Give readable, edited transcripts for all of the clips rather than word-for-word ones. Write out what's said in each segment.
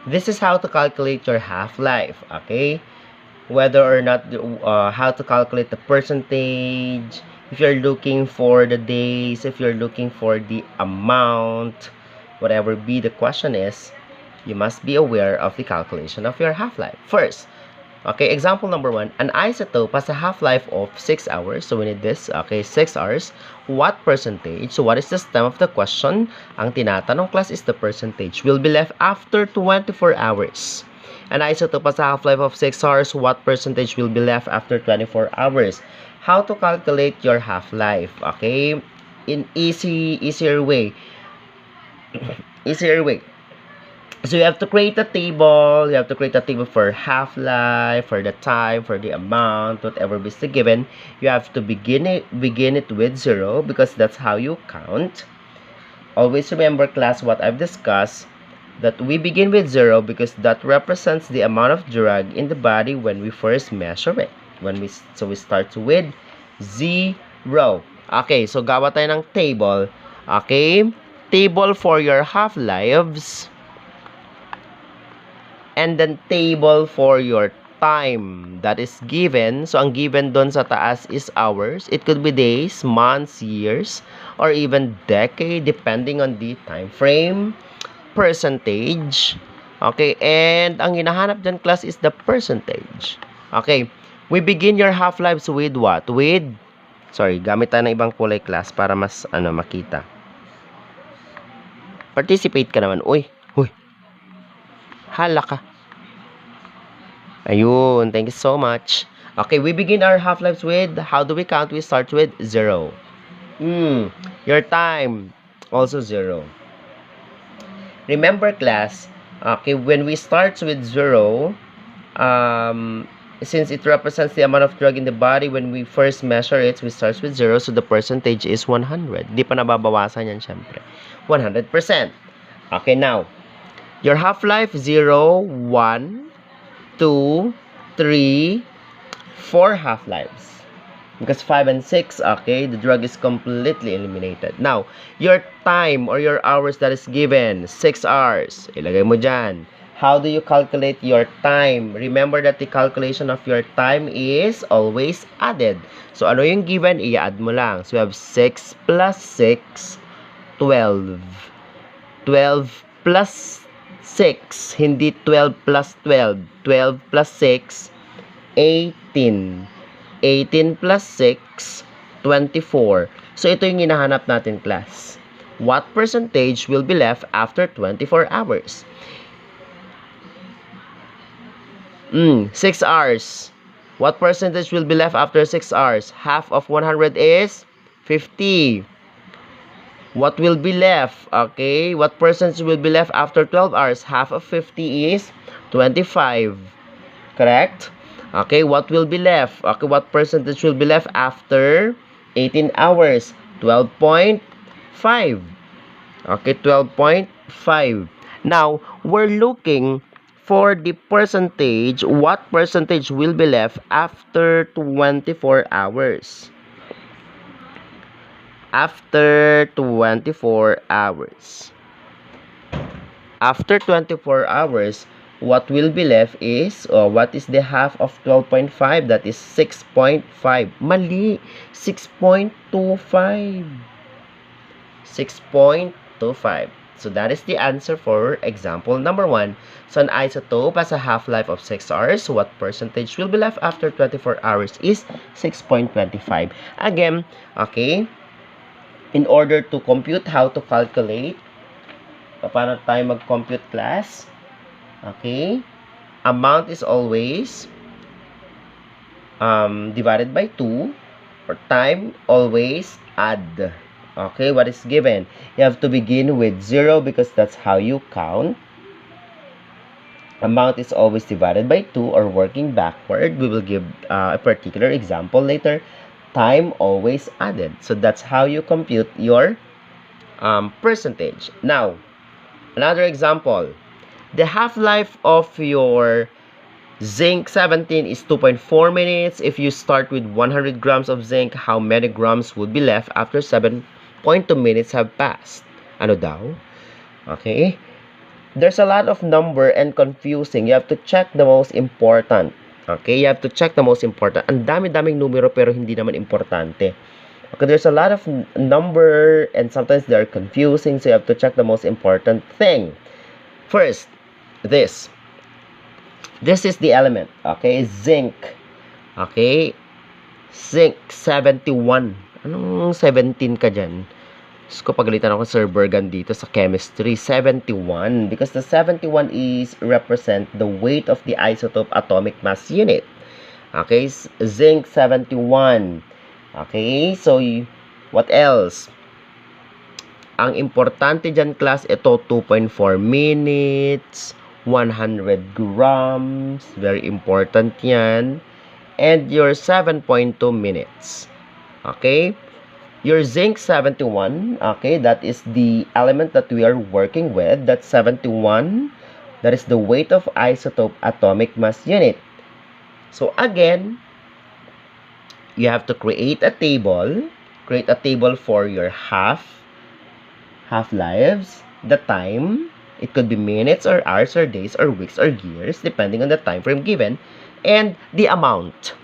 This is how to calculate your half-life, okay? Whether or not, how to calculate the percentage, if you're looking for the days, if you're looking for the amount, whatever be the question is, you must be aware of the calculation of your half-life. First, okay, example number 1, an isotope has a half-life of 6 hours. So we need this, okay, 6 hours. What percentage? So what is the stem of the question? Ang tinatanong class is the percentage will be left after 24 hours. An isotope has a half-life of 6 hours. What percentage will be left after 24 hours? How to calculate your half-life, okay? In easier way. Easier way. So you have to create a table. You have to create a table for half-life, for the time, for the amount, whatever is given. You have to begin it with 0 because that's how you count. Always remember, class, what I've discussed, that we begin with 0 because that represents the amount of drug in the body when we first measure it. So we start with 0. Okay, so gawa tayo ng table. Okay, table for your half-lives. And then table for your time that is given. So ang given doon sa taas is hours. It could be days, months, years, or even decade depending on the time frame. Percentage. Okay, and ang hinahanap dyan, class, is the percentage. Okay, we begin your half-lives with what? Sorry, gamit tayo ng ibang kulay, class, para mas makita. Participate ka naman. Uy. Hala ka. Ayun, thank you so much. Okay, we begin our half-lives with, how do we count? We start with 0. Your time, also 0. Remember, class, okay, when we start with 0, since it represents the amount of drug in the body, when we first measure it, we start with 0, so the percentage is 100. Di pa nababawasan yan, syempre. 100%. Okay, now, your half-life, 0, 1, 2, 3, 4 half-lives. Because 5 and 6, okay, the drug is completely eliminated. Now, your time or your hours that is given, 6 hours. Ilagay mo dyan. How do you calculate your time? Remember that the calculation of your time is always added. So, ano yung given? I-add mo lang. So, we have 6 plus 6, 12. 12 plus 6, hindi 12 plus 12. 12 plus 6, 18. 18 plus 6, 24. So, ito yung hinahanap natin, class. What percentage will be left after 24 hours? 6 hours. What percentage will be left after 6 hours? Half of 100 is 50. What will be left? Okay, what percentage will be left after 12 hours? Half of 50 is 25. Correct? Okay, what will be left? Okay, what percentage will be left after 18 hours? 12.5. Okay, 12.5. Now, we're looking for the percentage. What percentage will be left after 24 hours? After 24 hours. After 24 hours, what will be left is, what is the half of 12.5? That is 6.5. Mali. 6.25. 6.25. So that is the answer for example number 1. So an isotope has a half-life of 6 hours. What percentage will be left after 24 hours is 6.25. Again, okay, in order to compute, how to calculate, paano tayo mag-compute, class? Okay, amount is always divided by 2, or time always add. Okay, what is given? You have to begin with 0 because that's how you count. Amount is always divided by 2, or working backward. We will give a particular example later. Time always added. So that's how you compute your percentage. Now, another example. The half-life of your zinc 17 is 2.4 minutes. If you start with 100 grams of zinc, how many grams would be left after 7.2 minutes have passed? Ano daw? Okay. there's a lot of number and confusing. You have to check the most important. Okay, you have to check the most important. Ang dami-daming numero pero hindi naman importante. Okay, there's a lot of number and sometimes they're confusing, so you have to check the most important thing. First, this is the element. Okay, zinc. Okay, zinc 71. Anong 17 ka dyan? So, pagalitan ako Sir Bergan dito sa chemistry. 71. Because the 71 is represent the weight of the isotope atomic mass unit. Okay, zinc 71. Okay, so what else? Ang importante dyan, class, ito 2.4 minutes, 100 grams. Very important yan. And your 7.2 minutes. Okay? Your zinc 71, okay, that is the element that we are working with. That's 71. That is the weight of isotope atomic mass unit. So again, you have to create a table. Create a table for your half-lives, the time. It could be minutes or hours or days or weeks or years, depending on the time frame given, and the amount.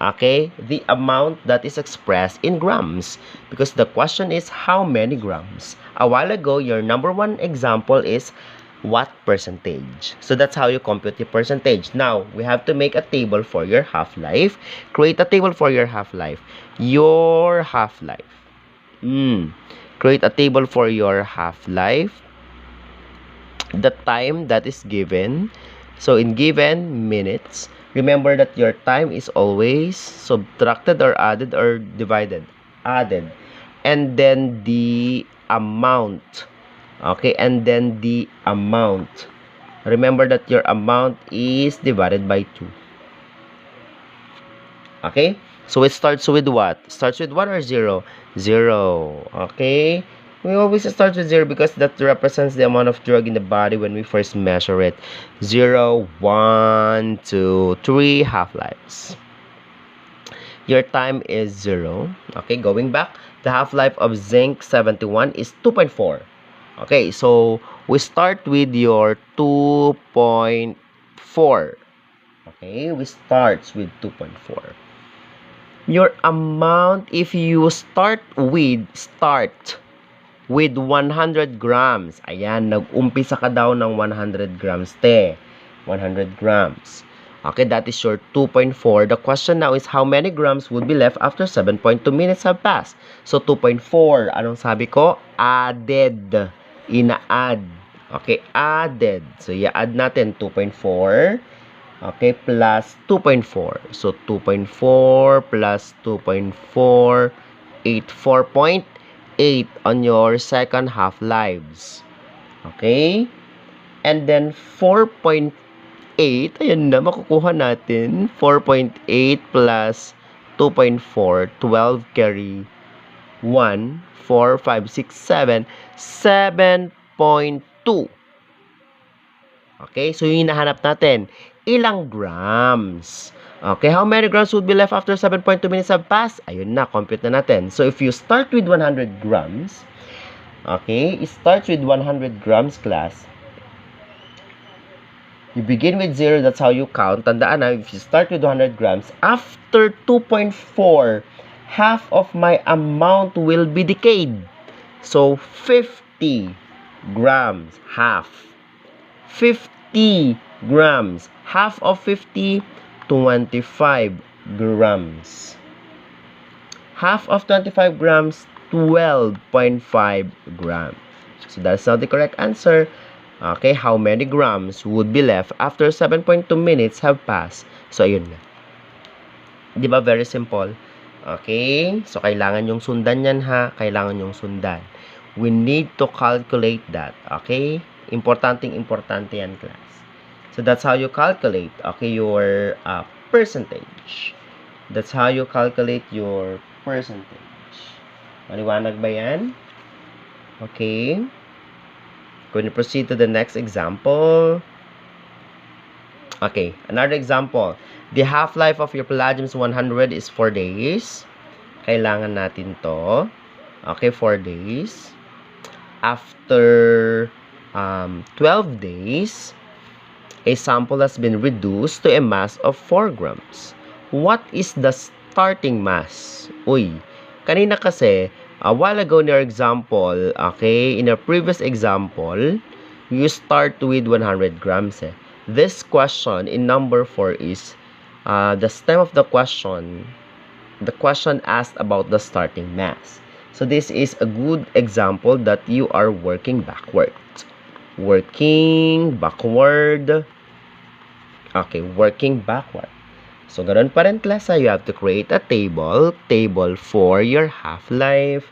Okay, the amount that is expressed in grams, because the question is how many grams. A while ago, your number one example is what percentage. So that's how you compute the percentage. Now, we have to make a table for your half-life. Create a table for your half-life. Your half-life. Create a table for your half-life. The time that is given. So, in given minutes, remember that your time is always subtracted or added or divided. Added. And then the amount. Okay, and then the amount. Remember that your amount is divided by 2. Okay? So it starts with what? Starts with 1 or 0? 0. Okay? We always start with 0 because that represents the amount of drug in the body when we first measure it. 0, 1, 2, 3 half-lives. Your time is 0. Okay, going back, the half-life of zinc 71 is 2.4. Okay, so we start with your 2.4. Okay, we start with 2.4. Your amount, if you start with 100 grams. Ayan, nag-umpisa ka daw ng 100 grams, te. 100 grams. Okay, that is your 2.4. The question now is how many grams would be left after 7.2 minutes have passed? So, 2.4. Anong sabi ko? Added. Ina-add. Okay, added. So, i-add natin 2.4. Okay, plus 2.4. So, 2.4 plus 2.4, 4.8 on your second half-lives. Okay? And then, 4.8. Ayan na, makukuha natin. 4.8 plus 2.4, 12 carry 1, 4, 5, 6, 7, 7.2. Okay, so yung hinahanap natin, ilang grams? Okay, how many grams would be left after 7.2 minutes have passed? Ayun na, compute na natin. So, if you start with 100 grams, okay, it starts with 100 grams, class. You begin with 0, that's how you count. Tandaan na, if you start with 100 grams, after 2.4, half of my amount will be decayed. So, 50 grams, half. 50 grams. Half of 50, 25 grams. Half of 25 grams, 12.5 grams. So, that's not the correct answer. Okay, how many grams would be left after 7.2 minutes have passed? So, ayun na. Di ba, very simple? Okay, so kailangan yung sundan yan, ha? Kailangan yung sundan. We need to calculate that. Okay? Importante yan, class. So, that's how you calculate, okay, your percentage. That's how you calculate your percentage. Maliwanag ba yan? Okay. Going to proceed to the next example. Okay, another example. The half-life of your palladium 100 is 4 days. Kailangan natin to. Okay, 4 days. After 12 days, a sample has been reduced to a mass of 4 grams. What is the starting mass? Uy, kanina kasi, a while ago in your example, okay, in your previous example, you start with 100 grams. This question in number 4 is, the stem of the question asked about the starting mass. So this is a good example that you are working backward. Working backward. Okay, working backward. So, ganoon pa rin klasa, you have to create a table. Table for your half-life.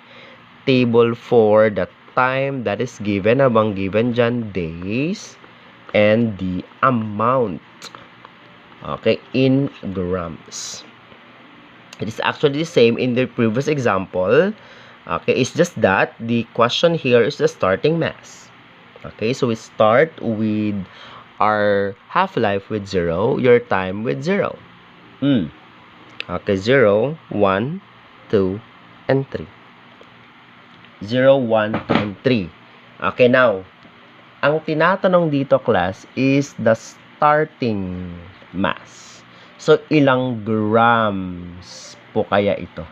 Table for the time that is given, abang given dyan, days. And the amount. Okay, in grams. It is actually the same in the previous example. Okay, it's just that the question here is the starting mass. Okay, so we start with our half-life with 0, your time with 0. Okay, 0, 1, 2, and 3. 0, 1, 2, and 3. Okay, now, ang tinatanong dito, class, is the starting mass. So, ilang grams po kaya ito?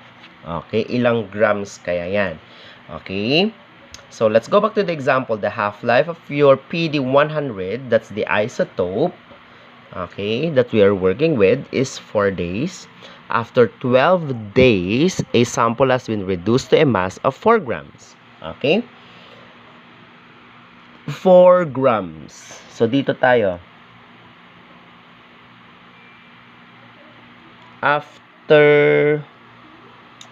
Okay, ilang grams kaya yan? Okay, so let's go back to the example. The half-life of your PD100, that's the isotope, okay, that we are working with, is 4 days. After 12 days, a sample has been reduced to a mass of 4 grams. Okay? 4 grams. So, dito tayo. After,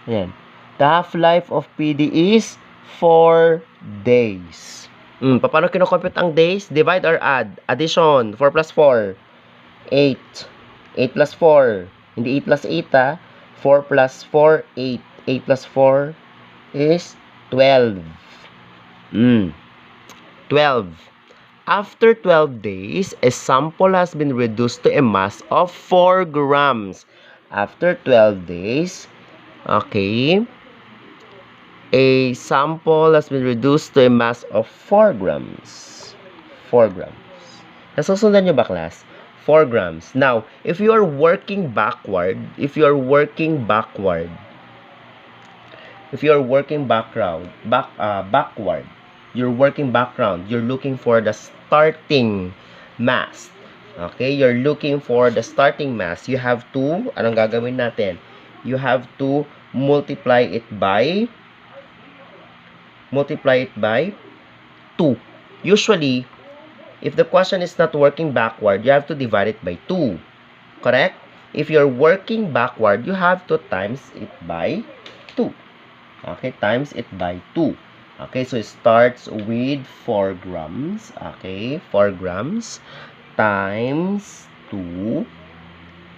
ayan, the half-life of PD is 4 days. Paano kinocompute ang days? Divide or add? Addition. 4 plus 4. 8. 8 plus 4. Hindi 8 plus 8, ha? 4 plus 4, 8. 8 plus 4 is 12. 12. After 12 days, a sample has been reduced to a mass of 4 grams. After 12 days, okay, a sample has been reduced to a mass of 4 grams. 4 grams. Nasusundan nyo ba, class? 4 grams. Now, if you are working backward, backward, you're working background, you're looking for the starting mass. Okay, you're looking for the starting mass. You have to, anong gagawin natin? You have to multiply it by 2. Usually, if the question is not working backward, you have to divide it by 2. Correct? If you're working backward, you have to times it by 2. Okay, times it by 2. Okay, so it starts with 4 grams. Okay, 4 grams times 2.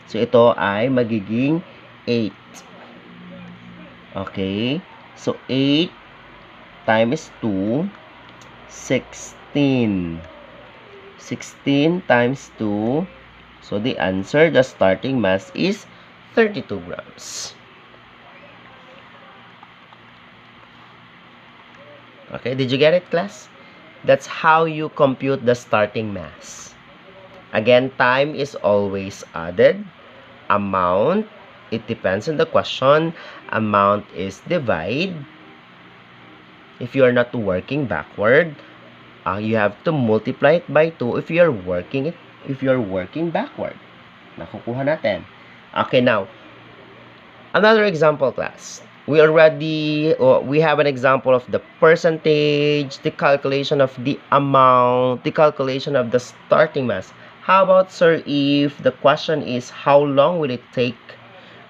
So, ito ay magiging 8. Okay, so 8 times 2, 16. 16 times 2. So, the answer, the starting mass is 32 grams. Okay, did you get it, class? That's how you compute the starting mass. Again, time is always added. Amount, it depends on the question. Amount is divide. If you are not working backward, you have to multiply it by 2 if you are working backward. Nakukuha natin. Okay, now, another example, class. We have an example of the percentage, the calculation of the amount, the calculation of the starting mass. How about, sir, if the question is how long will it take?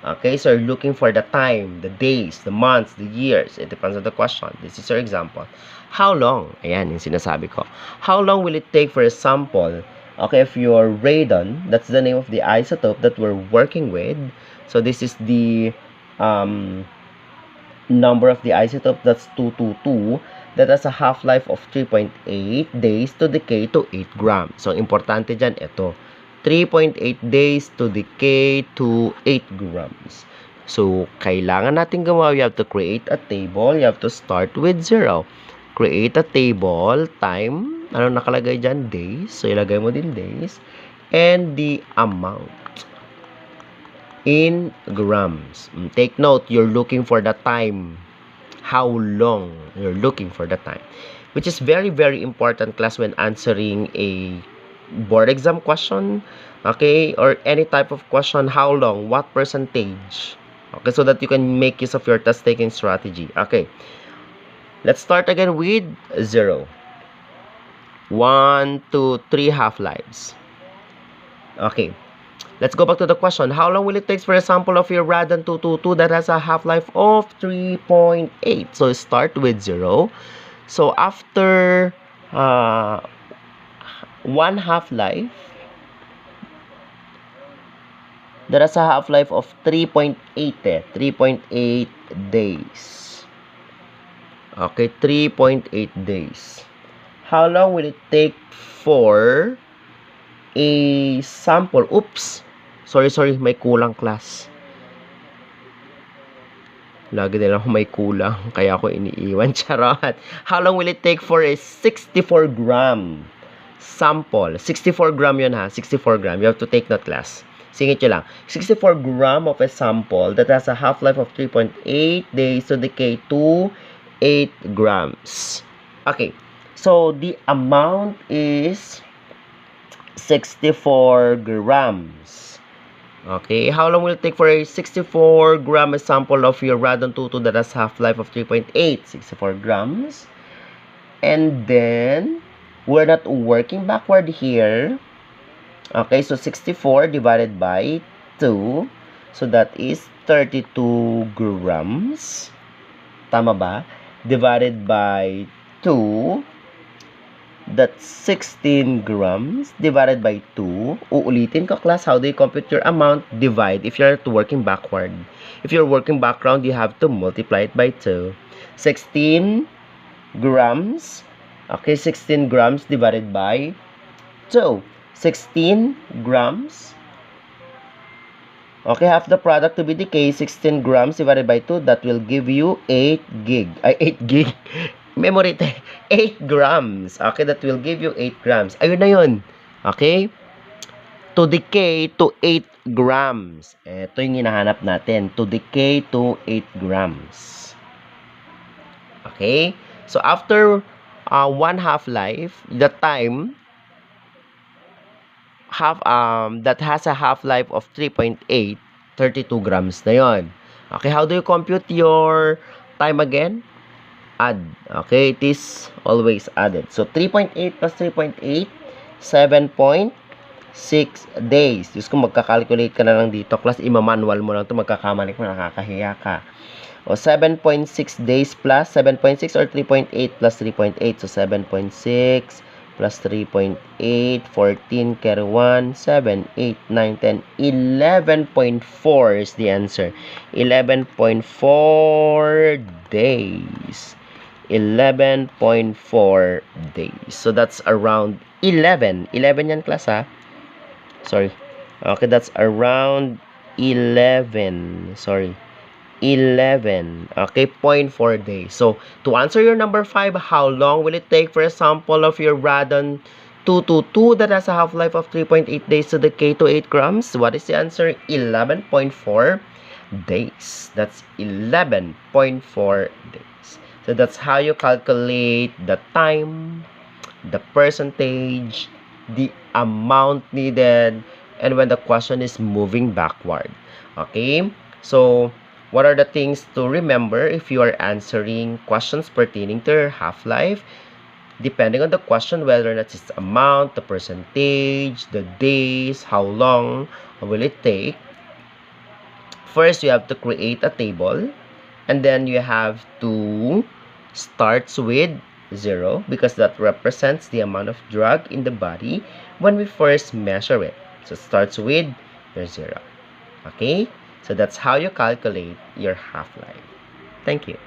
Okay, so you're looking for the time, the days, the months, the years. It depends on the question. This is your example. How long? Ayan, yung sinasabi ko. How long will it take for a sample? Okay, if you're radon, that's the name of the isotope that we're working with. So this is the number of the isotope, that's 222, that has a half-life of 3.8 days to decay to 8 grams. So, importante dyan, ito. 3.8 days to decay to 8 grams. So, kailangan natin gawa, you have to create a table. You have to start with 0. Create a table, time, Ano nakalagay dyan? Days. So, ilagay mo din days. And the amount in grams. Take note, you're looking for the time. How long you're looking for the time. Which is very, very important, class, when answering a board exam question. Okay? Or any type of question. How long? What percentage? Okay? So that you can make use of your test taking strategy. Okay. Let's start again with 0. 1, 2, 3 half-lives. Okay. Let's go back to the question. How long will it take for a sample of your radon 222 that has a half-life of 3.8? So start with 0. So after 1 half-life, that has a half-life of 3.8 3.8 days. Okay, 3.8 days. How long will it take for a sample? Oops! Sorry, may kulang, class. Lagi nila ako may kulang, kaya ako iniiwan. Charot! How long will it take for a 64 gram sample? 64 gram yun, ha? 64 gram. You have to take note, class. Singit nyo lang. 64 gram of a sample that has a half-life of 3.8 days to decay to 8 grams. Okay. So, the amount is 64 grams. Okay, how long will it take for a 64 gram sample of your radon 22 that has half-life of 3.8? 64 grams. And then, we're not working backward here. Okay, so 64 divided by 2. So, that is 32 grams. Tama ba? Divided by 2. That's 16 grams divided by 2. Uulitin ko, class, how do you compute your amount? Divide if you're working backward. If you're working background, you have to multiply it by 2. 16 grams. Okay, 16 grams divided by 2. 16 grams. Okay, half the product to be decayed, 16 grams divided by 2. That will give you 8 gig. 8 gig. Memory 8 grams. Okay, that will give you 8 grams. Ayun na yun. Okay? To decay to 8 grams. Ito yung hinahanap natin. To decay to 8 grams. Okay? So, after 1 half-life, the time that has a half-life of 3.8, 32 grams na yon. Okay, how do you compute your time again? Add. Okay, it is always added. So, 3.8 plus 3.8, 7.6 days. Diyos ko, magkakalculate ka na lang dito. Class, ima-manual mo lang ito. Magkakamali mo, nakakahiya ka. O, 7.6 days plus 7.6 or 3.8 plus 3.8. So, 7.6 plus 3.8, 14, carry 1, 7, 8, 9, 10, 11.4 is the answer. 11.4 days. 11.4 days. So, that's around 11. 11 yan, class, ha? Sorry. Okay, that's around 11. Sorry. 11. Okay, 0.4 days. So, to answer your number 5, how long will it take for a sample of your radon 222 that has a half-life of 3.8 days to decay to 8 grams? What is the answer? 11.4 days. That's 11.4 days. So, that's how you calculate the time, the percentage, the amount needed, and when the question is moving backward. Okay? So, what are the things to remember if you are answering questions pertaining to your half-life? Depending on the question, whether or not it's the amount, the percentage, the days, how long will it take. First, you have to create a table. And then you have to start with 0 because that represents the amount of drug in the body when we first measure it. So, it starts with your 0. Okay? So, that's how you calculate your half-life. Thank you.